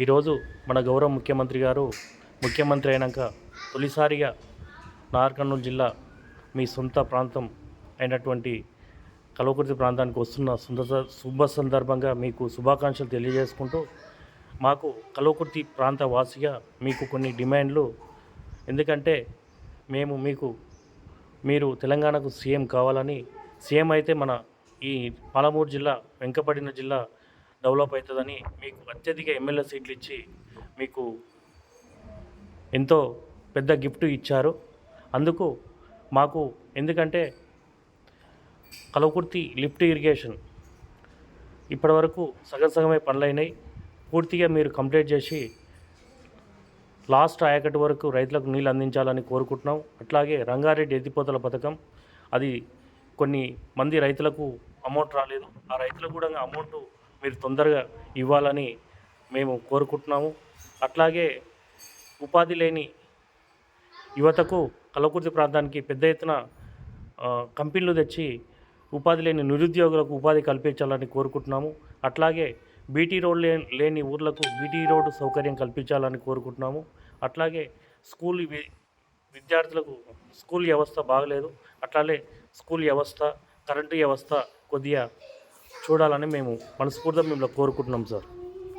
ఈరోజు మన గౌరవ ముఖ్యమంత్రి గారు ముఖ్యమంత్రి అయినాక తొలిసారిగా నాగర్ కర్నూలు జిల్లా మీ సొంత ప్రాంతం అయినటువంటి కల్వకుర్తి ప్రాంతానికి వస్తున్న శుభ సందర్భంగా మీకు శుభాకాంక్షలు తెలియజేసుకుంటూ మాకు కల్వకుర్తి ప్రాంత వాసిగా మీకు కొన్ని డిమాండ్లు, ఎందుకంటే మీరు తెలంగాణకు సీఎం కావాలని, సీఎం అయితే మన ఈ పాలమూరు జిల్లా వెనుకబడిన జిల్లా డెవలప్ అవుతుందని మీకు అత్యధిక ఎమ్మెల్యే సీట్లు ఇచ్చి మీకు ఎంతో పెద్ద గిఫ్ట్ ఇచ్చారు. అందుకు మాకు, ఎందుకంటే కల్వకుర్తి లిఫ్ట్ ఇరిగేషన్ ఇప్పటివరకు సగమే పనులైనాయి. పూర్తిగా మీరు కంప్లీట్ చేసి లాస్ట్ ఆయకట్టు వరకు రైతులకు నీళ్ళు అందించాలని కోరుకుంటున్నాం. అట్లాగే రంగారెడ్డి ఎత్తిపోతల పథకం, అది కొన్ని మంది రైతులకు అమౌంట్ రాలేదు. ఆ రైతులకు కూడా అమౌంట్ మీరు తొందరగా ఇవ్వాలని మేము కోరుకుంటున్నాము. అట్లాగే ఉపాధి లేని యువతకు కల్వకుర్తి ప్రాంతానికి పెద్ద ఎత్తున కంపెనీలు తెచ్చి ఉపాధి లేని నిరుద్యోగులకు ఉపాధి కల్పించాలని కోరుకుంటున్నాము. అట్లాగే బీటీ రోడ్ లేని ఊర్లకు బీటీ రోడ్డు సౌకర్యం కల్పించాలని కోరుకుంటున్నాము. అట్లాగే విద్యార్థులకు స్కూల్ వ్యవస్థ బాగలేదు. అట్లాగే స్కూల్ వ్యవస్థ, కరెంటు వ్యవస్థ కొద్దిగా చూడాలని మేము మనస్ఫూర్తిగా మిమ్మల్ని కోరుకుంటున్నాం సార్.